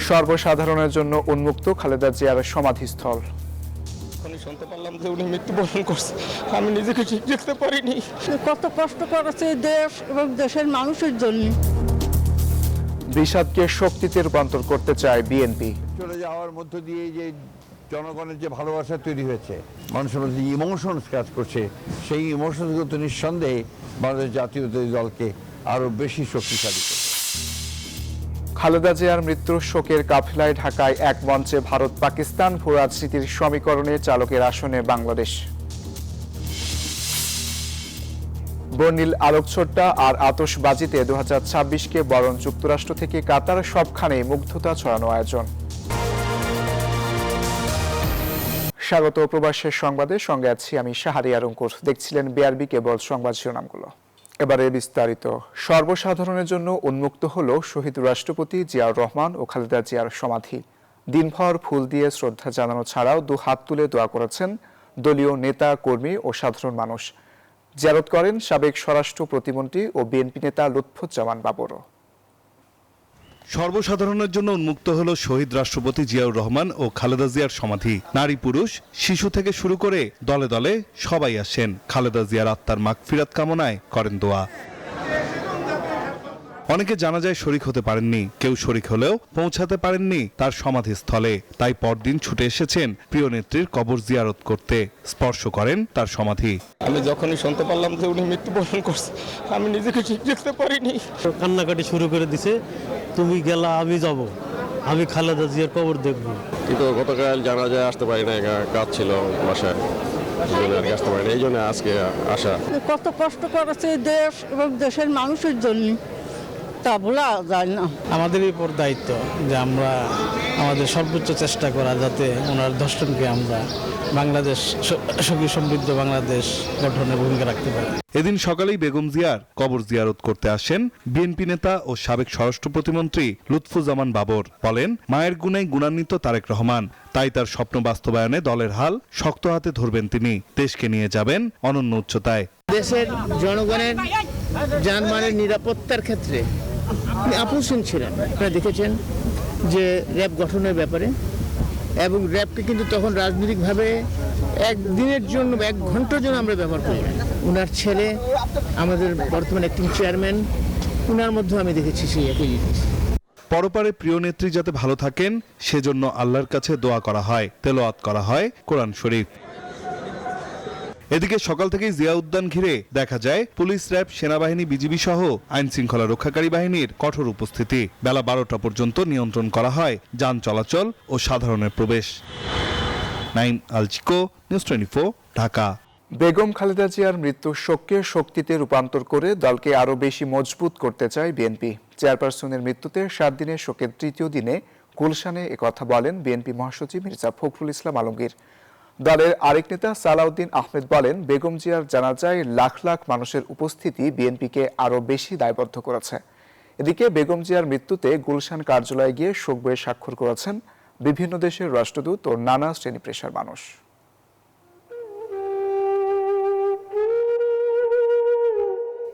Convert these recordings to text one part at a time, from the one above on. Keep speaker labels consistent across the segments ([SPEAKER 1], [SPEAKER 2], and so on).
[SPEAKER 1] সর্বসাধারণের জন্য উন্মুক্ত খালেদা জিয়ার সমাধিস্থল।
[SPEAKER 2] শুনতে পারলাম যে উনি মৃত্যুবরণ করছে, আমি নিজেকে ঠিক দেখতে পারিনি।
[SPEAKER 3] কত কষ্ট করেছে দেশ এবং দেশের মানুষের জন্য।
[SPEAKER 1] বিষাদকে শক্তিতে রূপান্তর করতে চায় বিএনপি।
[SPEAKER 4] চলে যাওয়ার মধ্য দিয়ে যে জনগণের যে ভালোবাসা তৈরি হয়েছে, মানুষের মধ্যে যে ইমোশনস কাজ করছে, সেই ইমোশনসগুলো তো নিঃসন্দেহে বাংলাদেশ জাতীয়তাবাদী দলকে আরো বেশি শক্তিশালী করবে।
[SPEAKER 1] খালেদা জিয়ার মৃত্যুর শোকের কাফেলায় ঢাকায় এক মঞ্চে ভারত পাকিস্তান ভূ রাজনীতির সমীকরণে চালকের আসনে বাংলাদেশ। বর্ণিল আলোকছোট্টা আর আতশবাজিতে 2026কে বরণ যুক্তরাষ্ট্র থেকে কাতার, সবখানে মুগ্ধতা ছড়ানো আয়োজন। স্বাগত প্রবাসের সংবাদে, সঙ্গে আছি আমি শাহরিয়ার অঙ্কুর। দেখছিলেন বিআরবি কেবল সংবাদ শিরোনামগুলো। এবারে বিস্তারিত। সর্বসাধারণের জন্য উন্মুক্ত হল শহীদ রাষ্ট্রপতি জিয়াউর রহমান ও খালেদা জিয়ার সমাধি। দিনভর ফুল দিয়ে শ্রদ্ধা জানানো ছাড়াও হাত তুলে দোয়া করেছেন দলীয় নেতা, কর্মী ও সাধারণ মানুষ। জিয়ারত করেন সাবেক স্বরাষ্ট্র প্রতিমন্ত্রী ও বিএনপি নেতা লুৎফুজ্জামান বাবরও।
[SPEAKER 5] সর্বসাধারণের জন্য উন্মুক্ত হলো শহীদ রাষ্ট্রপতি জিয়াউর রহমান ও খালেদা জিয়ার সমাধি। নারী পুরুষ শিশু থেকে শুরু করে দলে দলে সবাই আসেন খালেদা জিয়ার আত্মার মাগফিরাত কামনায় করেন দোয়া। অনেকে জানাজায় শরীক হতে পারেননি, কেউ শরীক হলেও পৌঁছাতে পারেননি তার সমাধিস্থলে। তাই পরদিন ছুটে এসেছেন প্রিয় নেত্রীর কবর জিয়ারত করতে, স্পর্শ করেন তার সমাধি।
[SPEAKER 2] আমি যখনই শুনতে পারলাম যে উনি মৃত্যুবরণ করছে, আমি নিজেকে ঠিক দেখতে পারিনি।
[SPEAKER 6] কান্নাকাটি শুরু করে দিছে, তুমি গেলা আমি যাব, আমি খালেদা জিয়ার কবর দেখব।
[SPEAKER 7] কিন্তু গতকাল জানাজায় আসতে পারি না, কাজ ছিল বাসায়, আসতে পারি না, এই জন্য আজকে আসা।
[SPEAKER 3] কত কষ্ট করেছে দেশ এবং দেশের মানুষের জন্য, তা বলা যায় না।
[SPEAKER 6] আমাদের উপর দায়িত্ব যে আমরা আমাদের সর্বোচ্চ চেষ্টা করা যাতে ওনার দর্শনকে আমরা বাংলাদেশ সুখী সমৃদ্ধ বাংলাদেশ গঠনে ভূমিকা রাখতে পারি।
[SPEAKER 5] এদিন সকালেই বেগম জিয়ার কবর জিয়ারত করতে আসেন বিএনপি নেতা ও সাবেক স্বরাষ্ট্র প্রতিমন্ত্রী লুৎফুজ্জামান বাবর। বলেন, মায়ের গুণেই গুণান্বিত তারেক রহমান, তাই তার স্বপ্ন বাস্তবায়নে দলের হাল শক্ত হাতে ধরবেন তিনি। দেশকে নিয়ে যাবেন অনন্য উচ্চতায়।
[SPEAKER 8] দেশের জনগণের জানমালের নিরাপত্তার ক্ষেত্রে আপোষহীন ছিলেন। আপনারা দেখেছেন যে র্যাব গঠনের ব্যাপারে, এবং র্যাবকে কিন্তু তখন রাজনৈতিকভাবে একদিনের জন্য, 1 ঘন্টার জন্য আমরা ব্যবহার করি না। ওনার ছেলে আমাদের বর্তমান অ্যাক্টিং চেয়ারম্যান, ওনার মধ্যে আমি দেখেছি সেই একই জিনিস।
[SPEAKER 5] পরপারে প্রিয় নেত্রী যাতে ভালো থাকেন সেজন্য আল্লাহর কাছে দোয়া করা হয়, তেলাওয়াত করা হয় কোরআন শরীফ। এদিকে সকাল থেকেই জিয়া উদ্যান ঘিরে দেখা যায় পুলিশ, র্যাব, সেনাবাহিনী, বিজিবি সহ আইন শৃঙ্খলা রক্ষাকারী বাহিনীর কঠোর উপস্থিতি। বেলা 12টা পর্যন্ত নিয়ন্ত্রণ করা হয় যান চলাচল ও সাধারণের প্রবেশ। নাইম আলচিকো, নিউজ 24, ঢাকা।
[SPEAKER 1] বেগম খালেদা জিয়ার মৃত্যুর শোককে শক্তিতে রূপান্তর করে দলকে আরও বেশি মজবুত করতে চায় বিএনপি। চেয়ারপারসনের মৃত্যুতে 7 দিনের শোকের তৃতীয় দিনে গুলশানে একথা বলেন বিএনপি মহাসচিব মির্জা ফখরুল ইসলাম আলমগীর। দলের আরেক নেতা সালাউদ্দিন আহমেদ বলেন, বেগম জিয়ার জানাজায় লাখ লাখ মানুষের উপস্থিতি বিএনপিকে আরও বেশি দায়বদ্ধ করেছে। এদিকে বেগম জিয়ার মৃত্যুতে গুলশান কার্যালয়ে গিয়ে শোক বইয়ে স্বাক্ষর করেছেন বিভিন্ন দেশের রাষ্ট্রদূত ও নানা শ্রেণী পেশার মানুষ।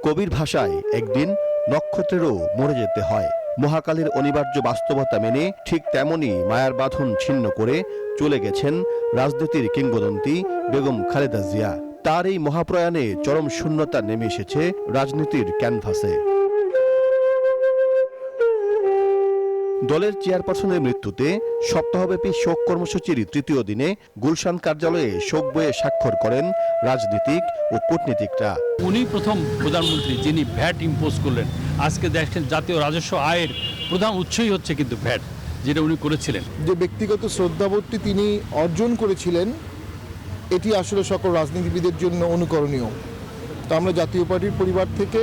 [SPEAKER 9] কবির ভাষায় একদিন নক্ষত্রেরও মরে যেতে হয়। মহাকালের অনিবার্য বাস্তবতা মেনে ঠিক তেমনই মায়ার বাঁধন ছিন্ন করে চলে গেছেন রাজনীতির কিংবদন্তি বেগম খালেদা জিয়া। তার এই মহাপ্রয়াণে চরম শূন্যতা নেমে এসেছে রাজনীতির ক্যানভাসে। দলের চেয়ারপারসনের মৃত্যুতে সপ্তাহব্যাপী শোক কর্মসূচির তৃতীয় দিনে গুলশান কার্যালয়ে শোক বইয়ে স্বাক্ষর করেন রাজনীতিক ও কূটনীতিকরা।
[SPEAKER 10] উনি প্রথম প্রধানমন্ত্রী যিনি ভ্যাট ইম্পোজ করলেন। আজকে দেখেন জাতীয় রাজস্ব আয়ের প্রধান উৎসই হচ্ছে কিন্তু ভ্যাট, যেটা উনি করেছিলেন।
[SPEAKER 11] যে ব্যক্তিগত শ্রদ্ধাবোধটি তিনি অর্জন করেছিলেন, এটি আসলে সকল রাজনীতিবিদের জন্য অনুকরণীয়। তো আমরা জাতীয় পার্টির পরিবার থেকে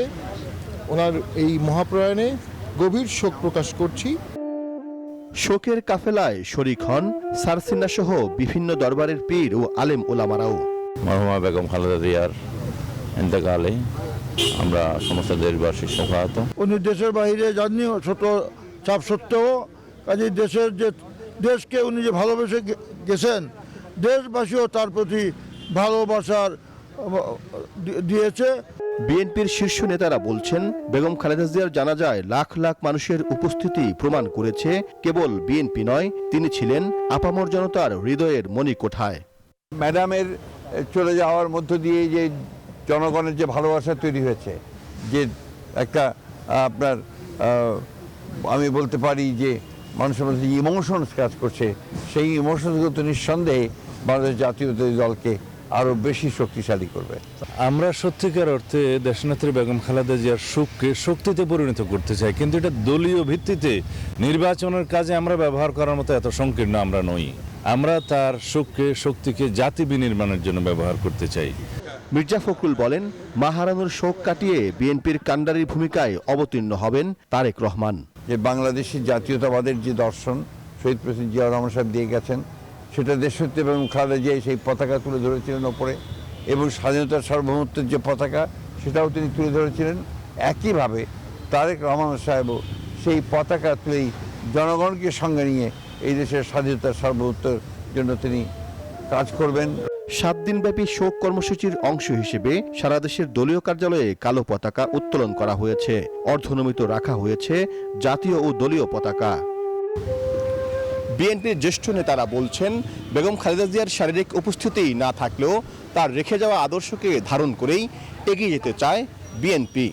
[SPEAKER 11] ওনার এই মহাপ্রয়াণে গভীর শোক প্রকাশ করছি।
[SPEAKER 9] শোকের কাফেলায় শরীক হন সারসিনা সহ বিভিন্ন দরবারের পীর ও আলেম ওলামারাও।
[SPEAKER 7] মরহুমা বেগম খালেদা জিয়ার ইন্তেকালে আমরা সমস্ত দেশবাসী শোকাহত।
[SPEAKER 11] উনি দেশের বাইরে যাননি, ছোট চাপ সত্ত্বেও কাজে দেশকে উনি যে ভালোবেসে গেছেন, দেশবাসীও তার প্রতি ভালোবাসার দিয়েছে।
[SPEAKER 9] বিএনপির শীর্ষ নেতারা বলছেন, বেগম খালেদা জিয়ার জানাজায় লাখ লাখ মানুষের উপস্থিতি প্রমাণ করেছে কেবল বিএনপি নয়, তিনি ছিলেন আপামর জনতার হৃদয়ের মণিকোঠায়।
[SPEAKER 4] ম্যাডামের চলে যাওয়ার মধ্য দিয়ে যে জনগণের যে ভালোবাসা তৈরি হয়েছে, যে একটা আপনার আমি বলতে পারি যে মানুষের মধ্যে যে ইমোশনস কাজ করছে, সেই ইমোশনসগুলো তো নিঃসন্দেহে বাংলাদেশ জাতীয়তাবাদী দলকে আরও বেশি শক্তিশালী করবে।
[SPEAKER 12] আমরা সত্যিকার অর্থে দেশনেত্রী বেগম খালেদা জিয়ার সুখকে শক্তিতে পরিণত করতে চাই, কিন্তু এটা দলীয় ভিত্তিতে নির্বাচনের কাজে আমরা ব্যবহার করার মতো এত সংকীর্ণ আমরা নই। আমরা তার সুখকে শক্তিকে জাতি বিনির্মাণের জন্য ব্যবহার করতে চাই।
[SPEAKER 9] মির্জা ফখরুল বলেন, মা হারানোর শোক কাটিয়ে বিএনপির কাণ্ডারির ভূমিকায় অবতীর্ণ হবেন তারেক রহমান।
[SPEAKER 4] যে বাংলাদেশি জাতীয়তাবাদের যে দর্শন শহীদ প্রেসিডেন্ট জিয়াউর রহমান সাহেব দিয়ে গেছেন, সেটা দেশনেত্রী বেগম খালেদা জিয়া সেই পতাকা তুলে ধরেছিলেন ওপরে, এবং স্বাধীনতার সার্বভৌমত্বের যে পতাকা সেটাও তিনি তুলে ধরেছিলেন। একইভাবে তারেক রহমান সাহেবও সেই পতাকা তুলেই জনগণকে সঙ্গে নিয়ে এই দেশের স্বাধীনতার সার্বভৌমত্বের জন্য তিনি কাজ করবেন।
[SPEAKER 9] 7 দিনব্যাপী শোক কর্মসূচির অংশ হিসেবে সারা দেশের দলীয় কার্যালয়ে কালো পতাকা উত্তোলন করা হয়েছে, অর্ধনমিত রাখা হয়েছে জাতীয় ও দলীয় পতাকা। বিএনপির জ্যেষ্ঠ নেতারা বলছেন, বেগম খালেদা জিয়ার শারীরিক উপস্থিতি না থাকলেও তার রেখে যাওয়া আদর্শকে ধারণ করেই এগিয়ে যেতে চায় বিএনপি,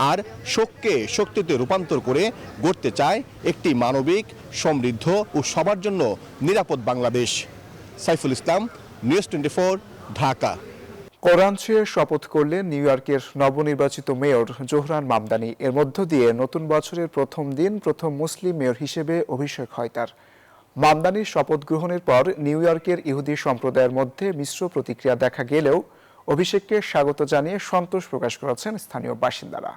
[SPEAKER 9] আর শোককে শক্তিতে রূপান্তর করে গড়তে চায় একটি মানবিক, সমৃদ্ধ ও সবার জন্য নিরাপদ বাংলাদেশ। সাইফুল ইসলাম, নিউজ 24, ঢাকা।
[SPEAKER 1] কোরআন ছুঁয়ে শপথ করলেন নিউ ইয়র্কের নবনির্বাচিত মেয়র জোহরান মামদানি। এর মধ্য দিয়ে নতুন বছরের প্রথম দিন প্রথম মুসলিম মেয়র হিসেবে অভিষেক হয় তার। মামদানির শপথ গ্রহণের পর নিউ ইয়র্কের ইহুদি সম্প্রদায়ের মধ্যে মিশ্র প্রতিক্রিয়া দেখা গেলেও অভিষেককে স্বাগত জানিয়ে সন্তোষ প্রকাশ করেছেন স্থানীয় বাসিন্দারা।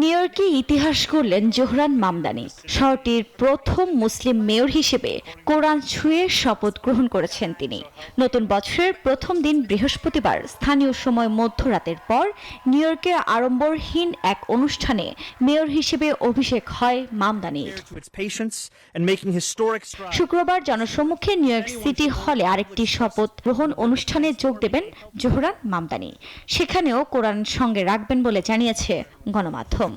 [SPEAKER 13] নিউ ইয়র্কে ইতিহাস গড়লেন জোহরান মামদানি। শহরটির প্রথম মুসলিম মেয়র হিসেবে কোরআন ছুঁয়ে শপথ গ্রহণ করেছেন তিনি। নতুন বছরের প্রথম দিন বৃহস্পতিবার স্থানীয় সময় মধ্যরাতের পর নিউ ইয়র্কের আড়ম্বরহীন এক অনুষ্ঠানে মেয়র হিসেবে অভিষেক হয় মামদানির। শুক্রবার জনসম্মুখে নিউ ইয়র্ক সিটি হলে আরেকটি শপথ গ্রহণ অনুষ্ঠানে যোগ দেবেন জোহরান মামদানি। সেখানেও কোরআন সঙ্গে রাখবেন বলে জানিয়েছে গণমাধ্যম।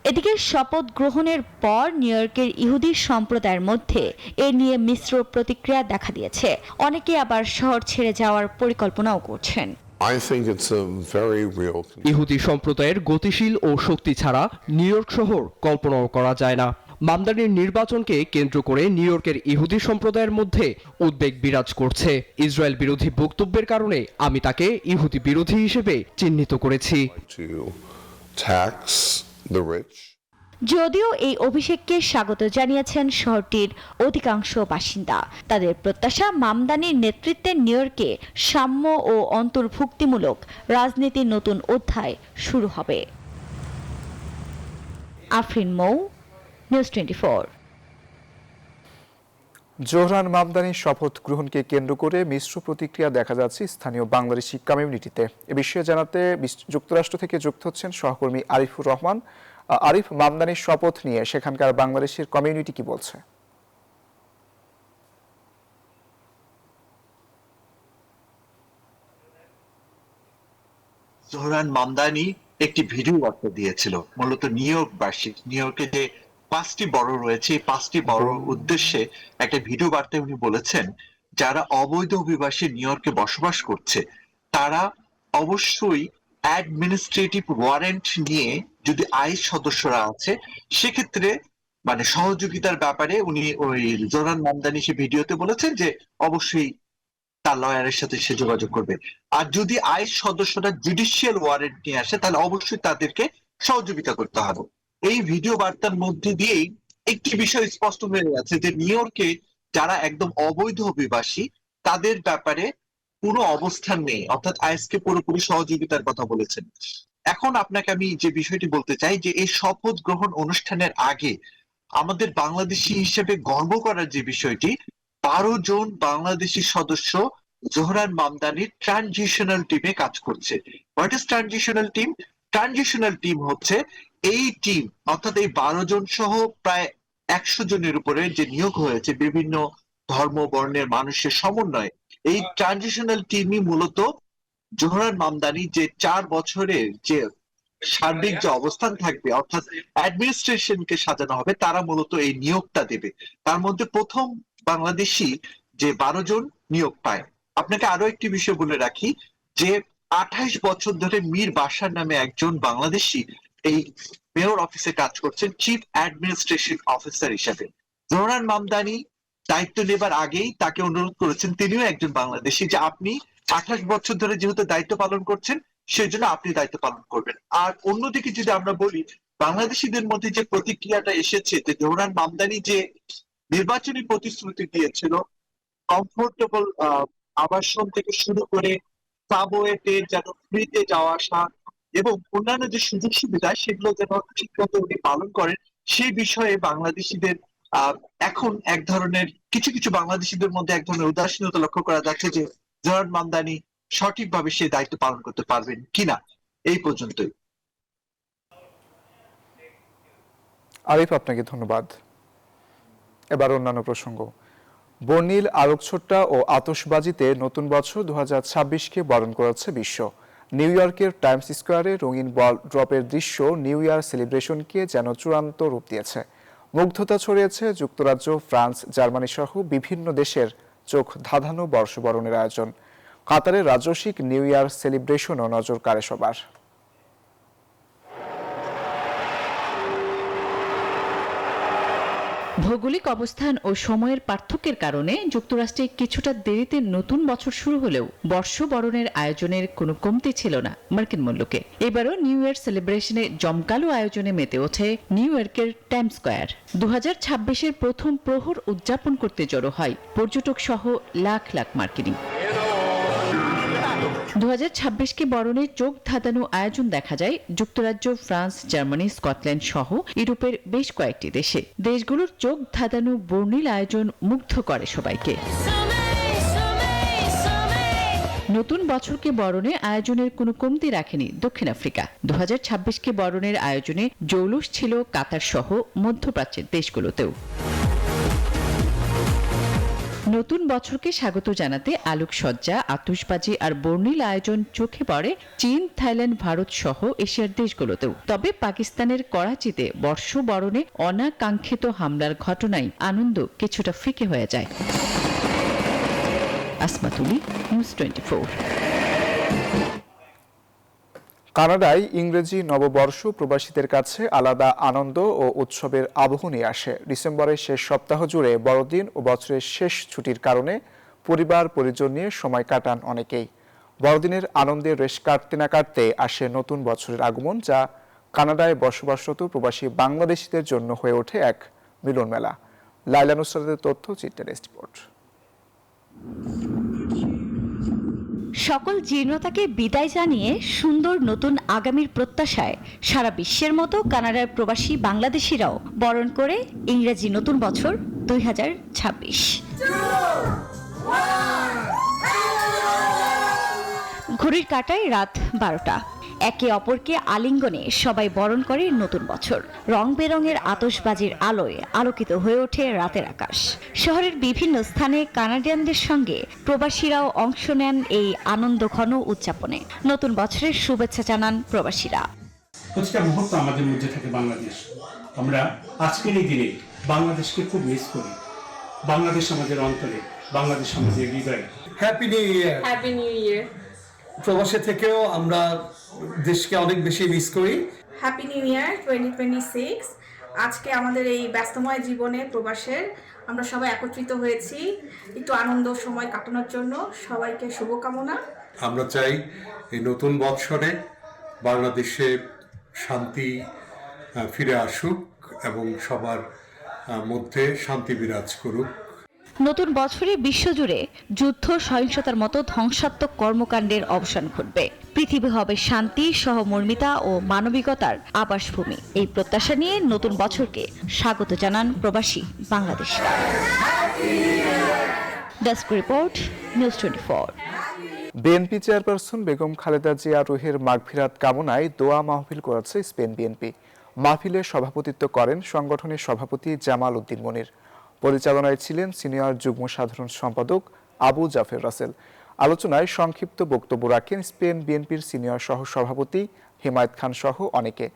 [SPEAKER 13] এদিকে শপথ গ্রহণের পর নিউ ইয়র্কের ইহুদি সম্প্রদায়ের মধ্যে এ নিয়ে মিশ্র প্রতিক্রিয়া দেখা দিয়েছে। অনেকে আবার শহর ছেড়ে যাওয়ার পরিকল্পনাও করছেন।
[SPEAKER 14] ইহুদি সম্প্রদায়ের গতিশীল ও শক্তি ছাড়া নিউ ইয়র্ক শহর কল্পনাও করা যায় না। মামদানির নির্বাচনকে কেন্দ্র করে নিউ ইয়র্কের ইহুদি সম্প্রদায়ের মধ্যে উদ্বেগ বিরাজ করছে। ইসরায়েল বিরোধী বক্তব্যের কারণে আমি তাকে ইহুদি বিরোধী হিসেবে চিহ্নিত করেছি।
[SPEAKER 13] যদিও এই অভিষেককে স্বাগত জানিয়েছেন শহরটির অধিকাংশ বাসিন্দা। তাদের প্রত্যাশা, মামদানির নেতৃত্বে নিউ ইয়র্কে সাম্য ও অন্তর্ভুক্তিমূলক রাজনীতির নতুন অধ্যায় শুরু হবে। আফরিন মৌ, নিউজ 24।
[SPEAKER 1] জোহরান মামদানির শপথ গ্রহণকে কেন্দ্র করে মিশ্র প্রতিক্রিয়া দেখা যাচ্ছে স্থানীয় বাংলাদেশি কমিউনিটিতে। এ বিষয়ে জানাতে যুক্তরাষ্ট্র থেকে যুক্ত হচ্ছেন সহকর্মী আরিফুর রহমান। আরিফ, মামদানির শপথ নিয়ে সেখানকার বাংলাদেশের কমিউনিটি কি বলছে?
[SPEAKER 15] জোহরান মামদানি একটি ভিডিও বার্তা দিয়েছিল মূলত নিউ ইয়র্কবাসী, নিউ ইয়র্কে যে 5টি বড় রয়েছে, এই 5টি বড় উদ্দেশ্যে একটা ভিডিও বার্তায় উনি বলেছেন, যারা অবৈধ অভিবাসী নিউ ইয়র্কে বসবাস করছে তারা অবশ্যই অ্যাডমিনিস্ট্রেটিভ ওয়ারেন্ট নিয়ে, যদি আইস সদস্যরা আছে সেক্ষেত্রে মানে সহযোগিতার ব্যাপারে উনি ওই জোহরান মামদানি সে ভিডিওতে বলেছেন যে অবশ্যই তার লয়ারের সাথে সে যোগাযোগ করবে। আর যদি আইস সদস্যরা জুডিশিয়াল ওয়ারেন্ট নিয়ে আসে তাহলে অবশ্যই তাদেরকে সহযোগিতা করতে হবে। এই ভিডিও বার্তার মধ্যে দিয়েই একটি বিষয় স্পষ্ট হয়ে গেছে যে নিউ ইয়র্কে যারা একদম অবৈধ অভিবাসী তাদের ব্যাপারে কোনো অবস্থান নেই, অর্থাৎ আইএসকে পুরোপুরি সহযোগিতার কথা বলেছেন। এখন আপনাকে আমি যে বিষয়টি বলতে চাই যে এই শপথ গ্রহণ অনুষ্ঠানের আগে আমাদের বাংলাদেশি হিসেবে গর্ব করার যে বিষয়টি, 12 জন বাংলাদেশি সদস্য জোহরান মামদানির ট্রানজিশনাল টিমে কাজ করছে। What is transitional team? Transitional team হচ্ছে এই টিম, অর্থাৎ এই 12 জন সহ প্রায় 100 জনের উপরে যে নিয়োগ হয়েছে বিভিন্ন ধর্ম বর্ণের মানুষের সমন্বয়ে এই ট্রানজিশনাল টিমই মূলত জোহরান মামদানি যে 4 বছরের যে সার্বিক যে অবস্থান থাকবে, অর্থাৎ অ্যাডমিনিস্ট্রেশনকে সাজানো হবে, তারা মূলত এই নিয়োগটা দেবে। তার মধ্যে প্রথম বাংলাদেশি যে 12 জন নিয়োগ পায়। আপনাকে আরো একটি বিষয় বলে রাখি যে 28 বছর ধরে মীর বাশার নামে একজন বাংলাদেশি এই মেয়র অফিসে কাজ করছেন চিফ অ্যাডমিনিস্ট্রেশন অফিসার হিসেবে। জোহরান মামদানি দায়িত্ব নেবার আগেই তাকে অনুরোধ করেছেন, তিনিও একজন বাংলাদেশি, যে আপনি 28 বছর ধরে যেহেতু দায়িত্ব পালন করছেন সেই জন্য আপনি দায়িত্ব পালন করবেন। আর অন্যদিকে যদি আমরা বলি, বাংলাদেশিদের মধ্যে যে প্রতিক্রিয়াটা এসেছে যে জোহরান মামদানি যে নির্বাচনী প্রতিশ্রুতি দিয়েছিল, কমফোর্টেবল আবাসন থেকে শুরু করে সাবওয়েতে যেন ফ্রিতে যাওয়া আসা এবং অন্যান্য যে সুযোগ সুবিধা সেগুলো যেন ঠিকমতো উনি পালন করেন, সেই বিষয়ে বাংলাদেশিদের এখন এক ধরনের কিছু কিছু বাংলাদেশিদের মধ্যে এক ধরনের উদাসীনতা লক্ষ্য করা যাচ্ছে যে জোহরান মামদানি সঠিকভাবে সেই দায়িত্ব পালন করতে পারবেন কিনা। এই পর্যন্তই।
[SPEAKER 1] আরিফ, আপনাকে ধন্যবাদ। এবার অন্যান্য প্রসঙ্গ। বর্ণিল আলোকছটা ও আতশবাজিতে নতুন বছর 2026কে বরণ করেছে বিশ্ব। নিউ ইয়র্কের টাইমস স্কোয়ারে রঙিন বল ড্রপের দৃশ্য নিউ ইয়ার সেলিব্রেশনকে যেন চূড়ান্ত রূপ দিয়েছে। মুগ্ধতা ছড়িয়েছে যুক্তরাজ্য, ফ্রান্স, জার্মানি সহ বিভিন্ন দেশের চোখ ধাঁধানো বর্ষবরণের আয়োজন। কাতারের রাজস্বিক নিউ ইয়ার সেলিব্রেশনও নজর কাড়ে সবার।
[SPEAKER 16] ভৌগোলিক অবস্থান ও সময়ের পার্থক্যের কারণে যুক্তরাষ্ট্রে কিছুটা দেরিতে নতুন বছর শুরু হলেও বর্ষবরণের আয়োজনের কোনো কমতি ছিল না মার্কিন মূল্যকে। এবারও নিউ ইয়ার সেলিব্রেশনে জমকালো আয়োজনে মেতে ওঠে নিউ ইয়র্কের টাইমস স্কয়ার। 2026-এর প্রথম প্রহর উদযাপন করতে জড়ো হয় পর্যটক সহ লাখ লাখ মার্কিনী। 2026কে বরণের চোখ ধাঁধানো আয়োজন দেখা যায় যুক্তরাজ্য, ফ্রান্স, জার্মানি, স্কটল্যান্ড সহ ইউরোপের বেশ কয়েকটি দেশে। দেশগুলোর চোখ ধাঁধানো বর্ণিল আয়োজন মুগ্ধ করে সবাইকে। নতুন বছরকে বরণে আয়োজনের কোনো কমতি রাখেনি দক্ষিণ আফ্রিকা। 2026কে বরণের আয়োজনে জৌলুস ছিল কাতার সহ মধ্যপ্রাচ্যের দেশগুলোতেও। নতুন বছরকে স্বাগত জানাতে আলোকসজ্জা, আতশবাজি আর বর্ণিল আয়োজন চোখে পড়ে চীন, থাইল্যান্ড, ভারত সহ এশিয়ার দেশগুলোতেও। তবে পাকিস্তানের করাচিতে বর্ষবরণে অনাকাঙ্ক্ষিত হামলার ঘটনায় আনন্দ কিছুটা ফিকে হয়ে যায়। আসমাতুলি, নিউজ 24।
[SPEAKER 1] কানাডায় ইংরেজি নববর্ষ প্রবাসীদের কাছে আলাদা আনন্দ ও উৎসবের আবহ নিয়ে আসে। ডিসেম্বরের শেষ সপ্তাহ জুড়ে বড়দিন ও বছরের শেষ ছুটির কারণে পরিবার পরিজন নিয়ে সময় কাটান অনেকেই। বড়দিনের আনন্দে রেশ কাটতে না কাটতে আসে নতুন বছরের আগমন, যা কানাডায় বসবাসরত প্রবাসী বাংলাদেশিদের জন্য হয়ে ওঠে এক মিলন মেলা। লাইলা নুসরাতের তথ্য, চিত্রের রিপোর্ট।
[SPEAKER 13] সকল জীর্ণতাকে বিদায় জানিয়ে সুন্দর নতুন আগামীর প্রত্যাশায় সারা বিশ্বের মতো কানাডার প্রবাসী বাংলাদেশিরাও বরণ করে ইংরেজি নতুন বছর 2026। ঘড়ির কাঁটায় রাত 12টা। একে অপরকে আলিঙ্গনে সবাই বরণ করে নতুন বছর। রং বেরঙের আতশবাজির আলোয় আলোকিত হয়ে ওঠে রাতের আকাশ। শহরের বিভিন্ন স্থানে কানাডিয়ানদের সঙ্গে প্রবাসীরাও অংশ নেন এই আনন্দঘন উদযাপনে। নতুন বছরের শুভেচ্ছা জানান প্রবাসীরা।
[SPEAKER 17] প্রতিটা মুহূর্ত আমাদের মধ্যে থাকে বাংলাদেশ। আমরা আজকের এই দিনে বাংলাদেশকে খুব মিস করি। বাংলাদেশ আমাদের অন্তরে, বাংলাদেশ আমাদের হৃদয়ে।
[SPEAKER 18] Happy new year.
[SPEAKER 19] Happy new year.
[SPEAKER 18] প্রবাসে থেকেও আমরা দেশকে অনেক বেশি মিস করি।
[SPEAKER 19] Happy new year 2026। আজকে আমাদের এই ব্যস্তময় জীবনে প্রবাসের আমরা সবাই একত্রিত হয়েছি একটু আনন্দ সময় কাটানোর জন্য। সবাইকে শুভকামনা।
[SPEAKER 20] আমরা চাই এই নতুন বৎসরে বাংলাদেশে শান্তি ফিরে আসুক এবং সবার মধ্যে শান্তি বিরাজ করুক।
[SPEAKER 13] নতুন বছরে বিশ্বজুড়ে যুদ্ধ, সহিংসতার মতো ধ্বংসাত্মক কর্মকাণ্ডের অবসান ঘটবে। পৃথিবী হবে শান্তি, সহমর্মিতা ও মানবিকতার আবাসভূমি। এই প্রত্যাশা নিয়ে নতুন বছরকে স্বাগত জানান প্রবাসী বাংলাদেশিরা। Desk report, news 24।
[SPEAKER 1] BNP chairperson Begum Khaleda Zia রুহের মাগফিরাত কামনায় দোয়া মাহফিল করেছে স্পেন বিএনপি। মাহফিলে সভাপতিত্ব করেন সংগঠনের সভাপতি জামাল উদ্দিন মনির। পরিচালনায় ছিলেন সিনিয়র যুগ্ম সাধারণ সম্পাদক আবু জাফর রাসেল। আলোচনায় সংক্ষিপ্ত বক্তব্য রাখেন স্পেন বিএনপির সিনিয়র সহ সভাপতি হিমায়েত খান সহ অনেকে।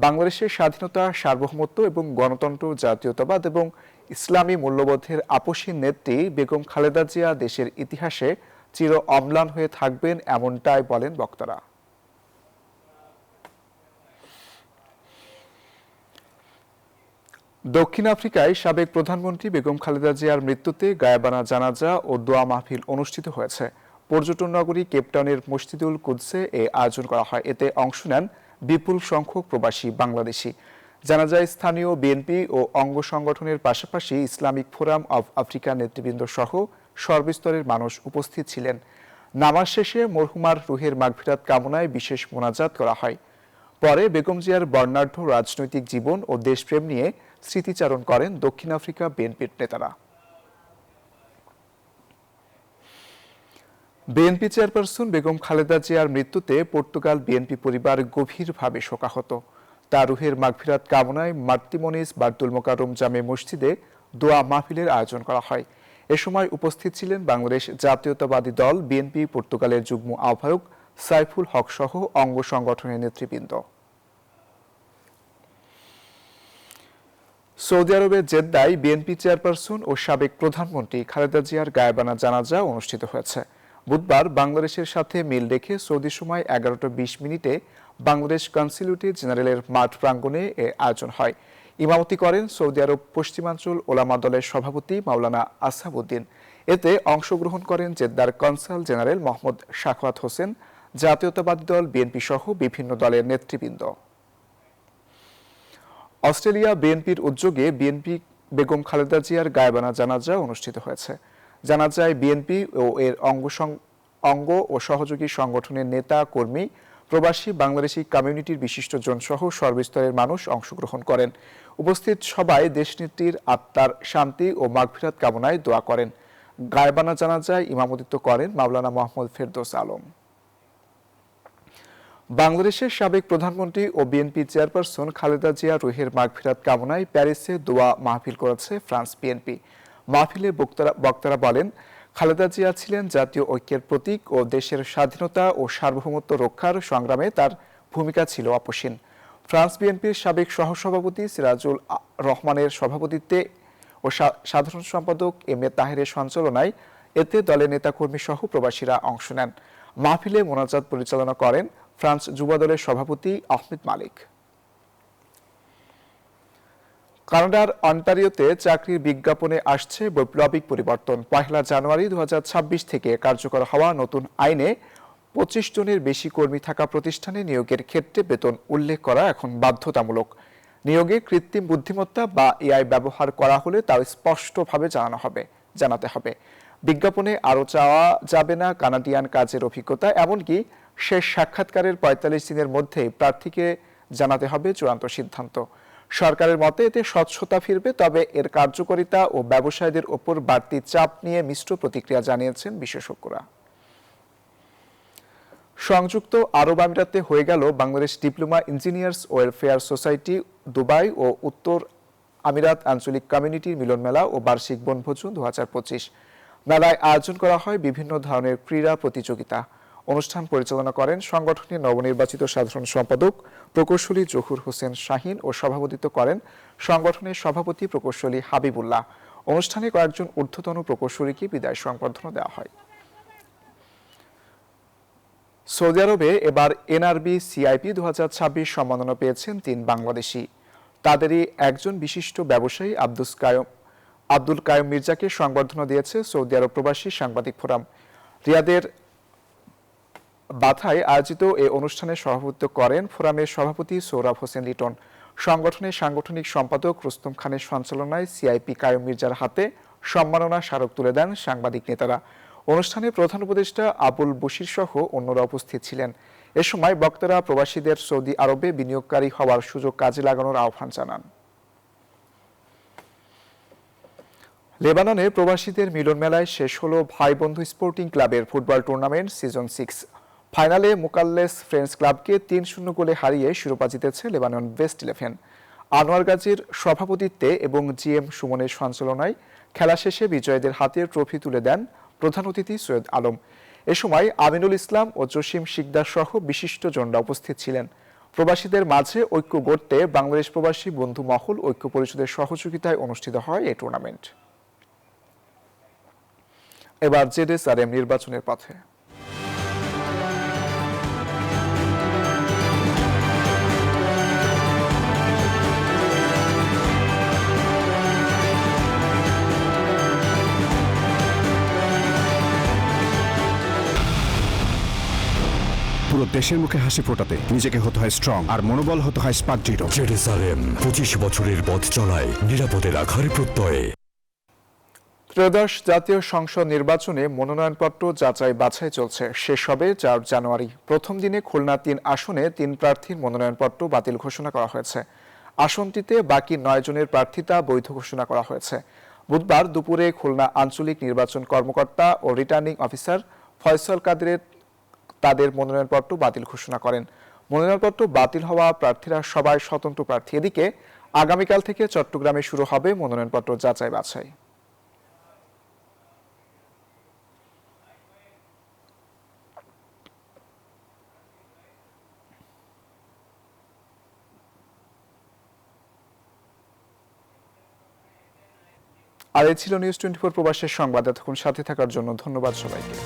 [SPEAKER 1] বাংলাদেশের স্বাধীনতা, সার্বভৌমত্ব এবং গণতন্ত্র, জাতীয়তাবাদ এবং ইসলামী মূল্যবোধের আপসীন নেত্রী বেগম খালেদা জিয়া দেশের ইতিহাসে চির অম্লান হয়ে থাকবেন, এমনটাই বলেন বক্তারা। দক্ষিণ আফ্রিকায় সাবেক প্রধানমন্ত্রী বেগম খালেদা জিয়ার মৃত্যুতে গায়েবানা জানাজা ও দোয়া মাহফিল অনুষ্ঠিত হয়েছে। পর্যটন নগরী কেপটাউনের মসজিদুল কুদসে এ আয়োজন করা হয়। এতে অংশ নেন বিপুল সংখ্যক প্রবাসী বাংলাদেশি। জানাজায় স্থানীয় বিএনপি ও অঙ্গ সংগঠনের পাশাপাশি ইসলামিক ফোরাম অব আফ্রিকা নেতৃবৃন্দ সহ সর্বস্তরের মানুষ উপস্থিত ছিলেন। নামাজ শেষে মরহুমার রুহের মাগফিরাত কামনায় বিশেষ মোনাজাত করা হয়। পরে বেগম জিয়ার বর্ণাঢ্য রাজনৈতিক জীবন ও দেশপ্রেম নিয়ে স্মৃতিচারণ করেন দক্ষিণ আফ্রিকা বিএনপির নেতারা। বিএনপি চেয়ারপারসন বেগম খালেদা জিয়ার মৃত্যুতে পর্তুগাল বিএনপি পরিবার গভীরভাবে শোকাহত। তার রুহের মাগফিরাত কামনায় মার্তিমনিস বার্তুল মোকাররম জামে মসজিদে দোয়া মাহফিলের আয়োজন করা হয়। এ সময় উপস্থিত ছিলেন বাংলাদেশ জাতীয়তাবাদী দল বিএনপি পর্তুগালের যুগ্ম আহ্বায়ক সাইফুল হক সহ অঙ্গ সংগঠনের নেতৃবৃন্দ। সৌদি আরবের জেদ্দায় বিএনপি চেয়ারপারসন ও সাবেক প্রধানমন্ত্রী খালেদা জিয়ার গায়েবানা জানাজা অনুষ্ঠিত হয়েছে। বুধবার বাংলাদেশের সাথে মিল রেখে সৌদি সময় 11:20 বাংলাদেশ কনসুলেট জেনারেলের মাঠ প্রাঙ্গণে এ আয়োজন হয়। ইমামতি করেন সৌদি আরব পশ্চিমাঞ্চল ওলামা দলের সভাপতি মাওলানা আসহাবউদ্দিন। এতে অংশগ্রহণ করেন জেদ্দার কনসাল জেনারেল মোহাম্মদ শাখাওয়াত হোসেন, জাতীয়তাবাদী দল বিএনপি সহ বিভিন্ন দলের নেতৃবৃন্দ। অস্ট্রেলিয়া বিএনপির উদ্যোগে বিএনপি বেগম খালেদা জিয়ার গায়েবানা জানাজা অনুষ্ঠিত হয়েছে। জানাজায় বিএনপি ও এর অঙ্গ ও সহযোগী সংগঠনের নেতা কর্মী, প্রবাসী বাংলাদেশি কমিউনিটির বিশিষ্টজন সহ সর্বস্তরের মানুষ অংশগ্রহণ করেন। উপস্থিত সবাই দেশনেত্রীর আত্মার শান্তি ও মাগফিরাত কামনায় দোয়া করেন। গায়েবানা জানাজায় ইমামতিত্ব করেন মাওলানা মোহাম্মদ ফেরদৌস আলম। বাংলাদেশের সাবেক প্রধানমন্ত্রী ও বিএনপি চেয়ারপারসন খালেদা জিয়া রুহের মাগফিরাত কামনায় প্যারিসে দোয়া মাহফিল করেছে ফ্রান্স বিএনপি। মাহফিলে বক্তারা বলেন, খালেদা জিয়া ছিলেন জাতীয় ঐক্যের প্রতীক ও দেশের স্বাধীনতা ও সার্বভৌমত্ব রক্ষার সংগ্রামে তার ভূমিকা ছিল অপসীম। ফ্রান্স বিএনপির সাবেক সহসভাপতি সিরাজুল রহমানের সভাপতিত্বে ও সাধারণ সম্পাদক এম এ তাহেরের সঞ্চালনায় এতে দলের নেতাকর্মী সহ প্রবাসীরা অংশ নেন। মাহফিলে মোনাজাত পরিচালনা করেন ফ্রান্স যুবা দলের সভাপতি আহমেদ মালিক। কানাডার অন্টারিওতে চাকরির বিজ্ঞাপনে আসছে বৈপ্লবিক পরিবর্তন। 1 জানুয়ারি 2026 থেকে কার্যকর হওয়া নতুন আইনে 25 জনের বেশি কর্মী থাকা প্রতিষ্ঠানে নিয়োগের ক্ষেত্রে বেতন উল্লেখ করা এখন বাধ্যতামূলক। নিয়োগে কৃত্রিম বুদ্ধিমত্তা বা এআই ব্যবহার করা হলে তা স্পষ্টভাবে জানাতে হবে। বিজ্ঞাপনে আরও চাওয়া যাবে না কানাডিয়ান কাজের অভিজ্ঞতা, এমনকি শেষ সাক্ষাৎকারের 45 দিনের মধ্যে প্রার্থীকে জানাতে হবে চূড়ান্ত সিদ্ধান্ত। সরকারের মতে এতে স্বচ্ছতা ফিরবে, তবে এর কার্যকারিতা ও ব্যবসায়ীদের ওপর বাড়তি চাপ নিয়ে মিশ্র প্রতিক্রিয়া জানিয়েছেন বিশেষজ্ঞরা। সংযুক্ত আরব আমিরাতে হয়ে গেল Bangladesh diploma engineers welfare society Dubai ও উত্তর আমিরাত আঞ্চলিক কমিউনিটির মিলন মেলা ও বার্ষিক বনভোজন 2025। মেলায় আয়োজন করা হয় বিভিন্ন ধরনের ক্রীড়া প্রতিযোগিতা। অনুষ্ঠান পরিচালনা করেন সংগঠনের নবনির্বাচিত সাধারণ সম্পাদক প্রকৌশলী জহুর হোসেন শাহিন ও সভাপতিত্ব করেন সংগঠনের সভাপতি প্রকৌশলী হাবিবুল্লাহ। অনুষ্ঠানে কয়েকজন ঊর্ধ্বতন প্রকৌশলীকে বিদায় সংবর্ধনা দেওয়া হয়। সৌদি আরবে এবার এনআরবি সিআইপি 2026 সম্মাননা পেয়েছেন 3 বাংলাদেশি। তাদেরই একজন বিশিষ্ট ব্যবসায়ী আব্দুল কায়ুম মির্জাকে সংবর্ধনা দিয়েছে সৌদি আরব প্রবাসী সাংবাদিক ফোরাম। রিয়াদের বাথায় আয়োজিত এই অনুষ্ঠানে সভাপতিত্ব করেন ফোরামের সভাপতি সৌরভ হোসেন লিটন। সংগঠনের সাংগঠনিক সম্পাদক রুস্তম খানের সঞ্চালনায় সিআইপি কায়ুম মির্জার হাতে সম্মাননা স্মারক তুলে দেন সাংবাদিক নেতারা। অনুষ্ঠানে প্রধান উপদেষ্টা আবুল বশির সহ অন্যরা উপস্থিত ছিলেন। এ সময় বক্তারা প্রবাসীদের সৌদি আরবে বিনিয়োগকারী হওয়ার সুযোগ কাজে লাগানোর আহ্বান জানান। লেবাননে প্রবাসীদের মিলন মেলায় শেষ হলো ভাই বন্ধু স্পোর্টিং ক্লাবের ফুটবল টুর্নামেন্ট সিজন 6। ফাইনালে মুকাল্লেস ফ্রেন্ডস ক্লাবকে 3-0 গোলে হারিয়ে শিরোপা জিতেছে লেবানন ওয়েস্ট 11। আনোয়ার গাজীর সভাপতিত্বে এবং জিএম সুমনের সঞ্চালনায় খেলা শেষে বিজয়ীদের হাতে ট্রফি তুলে দেন প্রধান অতিথি সৈয়দ আলম। এ সময় আমিনুল ইসলাম ও জসিম শিকদার সহ বিশিষ্টজনরা উপস্থিত ছিলেন। প্রবাসীদের মাঝে ঐক্য গড়তে বাংলাদেশ প্রবাসী বন্ধু মহল ঐক্য পরিষদের সহযোগিতায় অনুষ্ঠিত হয় এই টুর্নামেন্ট। এবার জেডএসআরএম নির্বাচনের পথে।
[SPEAKER 21] পুরো দেশের মুখে হাসি ফোটাতে নিজেকে হতে হয় স্ট্রং আর মনোবল হতে হয় স্পার্ক জিরো।
[SPEAKER 22] জেডএসআরএম 25 বছরের পথ চলায় নিরাপদে রাখার প্রত্যয়ে।
[SPEAKER 1] ত্রয়োদশ জাতীয় সংসদ নির্বাচনে মনোনয়নপত্র যাচাই বাছাই চলছে। শেষ হবে 4 জানুয়ারি। প্রথম দিনে খুলনা 3 আসনে 3 প্রার্থীর মনোনয়নপত্র বাতিল ঘোষণা করা হয়েছে। আসনটিতে বাকি 9 জনের প্রার্থিতা বৈধ ঘোষণা করা হয়েছে। বুধবার দুপুরে খুলনা আঞ্চলিক নির্বাচন কর্মকর্তা ও রিটার্নিং অফিসার ফয়সাল কাদের তাদের মনোনয়নপত্র বাতিল ঘোষণা করেন। মনোনয়নপত্র বাতিল হওয়া প্রার্থীরা সবাই স্বতন্ত্র প্রার্থী। এদিকে আগামীকাল থেকে চট্টগ্রামে শুরু হবে মনোনয়নপত্র যাচাই বাছাই। আর এই ছিল নিউজ 24 প্রবাসের সংবাদ। এতক্ষণ সাথে থাকার জন্য ধন্যবাদ সবাইকে।